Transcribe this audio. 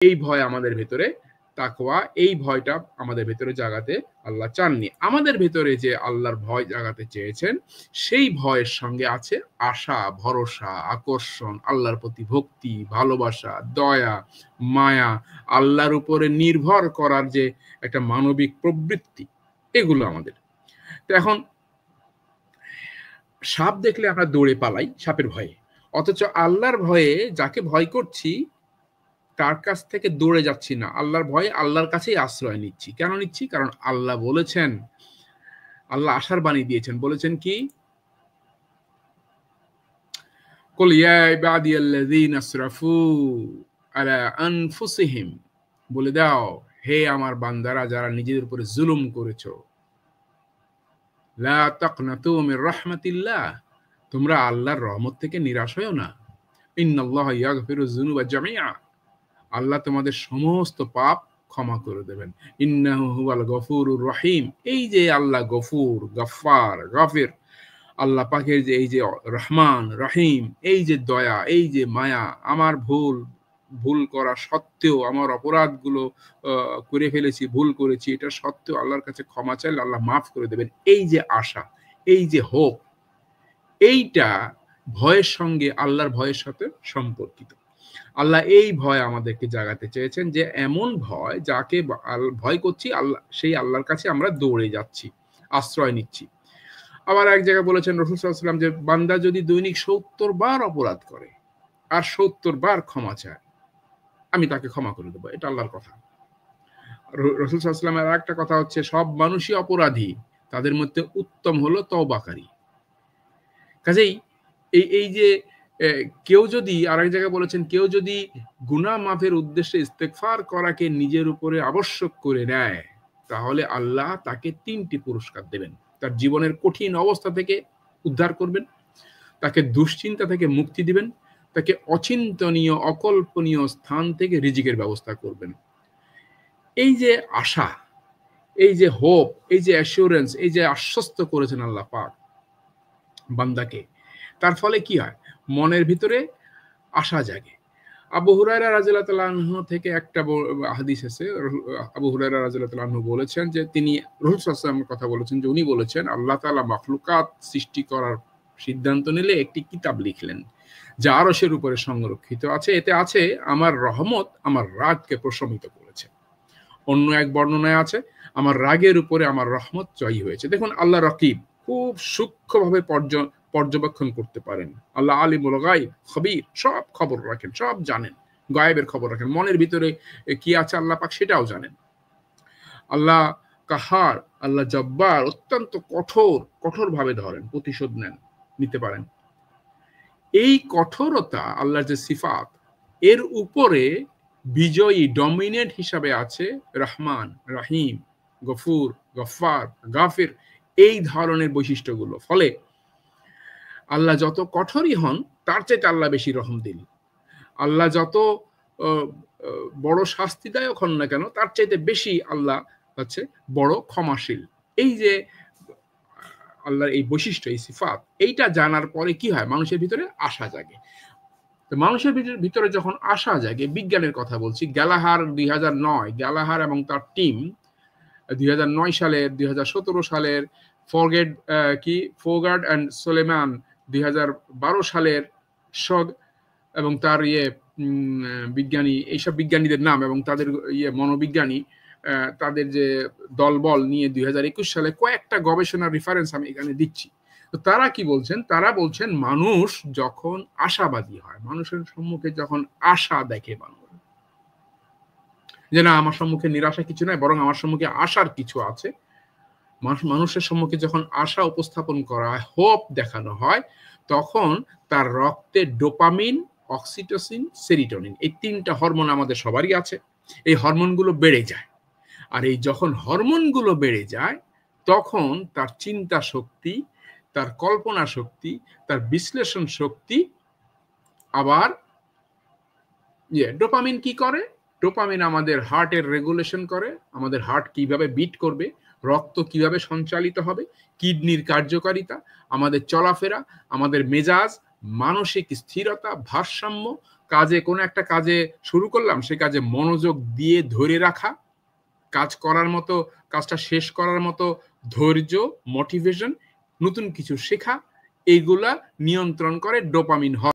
এই ভয় আমাদের ভেতরে, তাকওয়া, এই ভয়টা আমাদের ভেতরে জাগাতে আল্লাহ চাননি। আমাদের ভেতরে যে আল্লাহর ভয় জাগাতে চেয়েছেন, সেই ভয়ের সঙ্গে আছে আশা, ভরসা, আকর্ষণ, আল্লাহর প্রতি ভক্তি, ভালোবাসা, দয়া, মায়া, আল্লাহর উপরে নির্ভর করার যে একটা মানবিক প্রবৃত্তি, এগুলো আমাদের। তো এখন সাপ দেখলে আমরা দৌড়ে পালাই সাপের ভয়ে। অথচ আল্লাহর ভয়ে যাকে ভয় করছি তার কাছ থেকে দৌড়ে যাচ্ছি না। আল্লাহর ভয়ে আল্লাহর কাছেই আশ্রয় নিচ্ছি। কেন নিচ্ছি? কারণ আল্লাহ বলেছেন, আল্লাহ আশার বাণী দিয়েছেন। বলেছেন কি? কুল ইয়া ইবাদিয়াল্লাযীনা আসরাফু আলা আনফুসিহিম, বলে দাও হে আমার বান্দারা যারা নিজেদের উপরে জুলুম করেছো, লা তাকনাতু মির রাহমাতিল্লাহ, তোমরা আল্লাহর রহমত থেকে নিরাশ হয়ো না। ইন্নাল্লাহা ইয়াগফিরুয যুনুবা জামিআ, আল্লাহ তোমাদের সমস্ত পাপ ক্ষমা করে দেবেন। ইন্নাহু হুয়াল গফুরুর রহিম, এই যে আল্লাহ গফুর, গফফার, গাফির, আল্লাহ পাকের যে এই যে রহমান, রহিম, এই যে দয়া, এই যে মায়া, আমার ভুল করা সত্ত্বেও, আমার অপরাধগুলো করে ফেলেছি, ভুল করেছি, এটা সত্ত্বেও আল্লাহর কাছে ক্ষমা চাইলে আল্লাহ মাফ করে দেবেন। এই যে আশা, এই যে হোপ, এইটা ভয়ের সঙ্গে, আল্লাহর ভয়ের সাথে সম্পর্কিত। আল্লাহ এই ভয় আমাদেরকে জাগাতে চেয়েছেন যে এমন ভয় যাকে ভয় করছি, আল্লাহ সেই আল্লাহর কাছে আমরা দৌড়ে যাচ্ছি, আশ্রয় নিচ্ছি। আবার এক জায়গায় বলেছেন রাসূল সাল্লাল্লাহু আলাইহি ওয়াসাল্লাম যে বান্দা যদি দৈনিক ৭০ বার অপরাধ করে আর ৭০ বার ক্ষমা চায়, আমি তাকে ক্ষমা করে দেব। এটা আল্লাহর কথা। রাসূল সাল্লাল্লাহু আলাইহি ওয়াসাল্লামের আরেকটা কথা হচ্ছে সব মানুষই অপরাধী, তাদের মধ্যে উত্তম হলো তওবাকারী। কাজেই এই যে কেউ যদি, আরেক জায়গায় বলেছেন, কেউ যদি গুনাহ মাফের উদ্দেশ্যে ইস্তেগফার করাকে নিজের উপরে আবশ্যক করে নেয়, তাহলে আল্লাহ তাকে ৩টি পুরস্কার দেবেন। তার জীবনের কঠিন অবস্থা থেকে উদ্ধার করবেন, তাকে দুশ্চিন্তা থেকে মুক্তি দিবেন, তাকে অচিন্তনীয়, অকল্পনীয় স্থান থেকে রিজিকের ব্যবস্থা করবেন। এই যে আশা, এই যে হোপ, এই যে অ্যাসিউরেন্স, এই যে আশ্বস্ত করেছেন আল্লাহ পাক বান্দাকে, তার ফলে কি হয়? মনের ভিতরে আশা জাগে। আবু হুরায়রা রাদিয়াল্লাহু তাআলা আনহু থেকে একটা হাদিস আছে। আবু হুরায়রা রাদিয়াল্লাহু তাআলা আনহু বলেছেন যে তিনি রাসূল সাল্লাল্লাহু আলাইহি ওয়াসাল্লামের কথা বলেছেন যে উনি বলেছেন আল্লাহ তাআলা মাখলুকাত সৃষ্টি করার সিদ্ধান্ত নিলে একটি কিতাব লিখলেন যা আরশের উপরে সংরক্ষিত আছে। এতে আছে আমার রহমত আমার রাগকে প্রশমিত করেছে। অন্য এক বর্ণনায় আছে আমার রাগের উপরে আমার রহমত জয়ী হয়েছে। দেখুন আল্লাহ রকিব, খুব সূক্ষ্মভাবে পর্যবেক্ষণ করতে পারেন। আল্লাহ আলিমুল গায়ব, খবীর, সব খবর রাখেন, সব জানেন, গায়েবের খবর রাখেন, মনের ভিতরে কি আছে আল্লাহ পাক সেটাও জানেন। আল্লাহ কাহার, আল্লাহ জব্বার, অত্যন্ত কঠোরভাবে ধরেন, প্রতিশোধ নিতে পারেন। এই কঠোরতা আল্লাহর যে সিফাত, এর উপরে বিজয়ী ডমিনেন্ট হিসাবে আছে রহমান, রহিম, গফুর, গফফার, গাফির, এই ধরনের বৈশিষ্ট্যগুলো। ফলে আল্লাহ যত কঠোরই হন তার চাইতে আল্লাহ বেশি রহমদিল। আল্লাহ যত বড় শাস্তিদায়ক হন না কেন তার চাইতে বেশি আল্লাহ হচ্ছে বড় ক্ষমাশীল। এই যে আল্লাহর এই বৈশিষ্ট্য, এই সিফাত, এইটা জানার পরে কি হয়? মানুষের ভিতরে আশা জাগে। তো মানুষের ভিতরে যখন আশা জাগে, বিজ্ঞানের কথা বলছি, গ্যালাহার 2009, গ্যালাহার এবং তার টিম 2009 সালের, 2017 সালের, ফোগার্ড অ্যান্ড সোলেমান 2012 সালের শোধ এবং তার বিজ্ঞানী, এইসব বিজ্ঞানীদের নাম এবং তাদের মনোবিজ্ঞানী, তাদের যে দলবল নিয়ে 2021 সালে কয়েকটা গবেষণার রেফারেন্স আমি এখানে দিচ্ছি। তো তারা কি বলছেন? তারা বলছেন মানুষ যখন আশাবাদী হয়, মানুষের সম্মুখে যখন আশা দেখে, মানুষ যে না আমার সম্মুখে নিরাশা কিছু নাই, বরং আমার সম্মুখে আশার কিছু আছে, মানুষের সম্মুখে যখন আশা উপস্থাপন করা হয়, হোপ দেখানো হয়, তখন তার রক্তে ডোপামিন, অক্সিটোসিন, সেরিটোনিন, এই 3টা হরমোন আমাদের সবারই আছে। এই হরমোনগুলো বেড়ে যায়। আর এই যখন হরমোনগুলো বেড়ে যায়, তখন তার চিন্তা শক্তি, তার কল্পনা শক্তি, তার বিশ্লেষণ শক্তি, আবার ডোপামিন কি করে? ডোপামিন আমাদের হার্টের রেগুলেশন করে, আমাদের হার্ট কিভাবে বিট করবে, রক্ত কিভাবে সঞ্চালিত হবে, কিডনির কার্যকারিতা, আমাদের চলাফেরা, আমাদের মেজাজ, মানসিক স্থিরতা, ভারসাম্য, কোনো একটা কাজে শুরু করলাম, সে কাজে মনোযোগ দিয়ে ধরে রাখা, কাজটা শেষ করার মতো ধৈর্য, মোটিভেশন, নতুন কিছু শেখা, এগুলা নিয়ন্ত্রণ করে ডোপামিন হরমোন।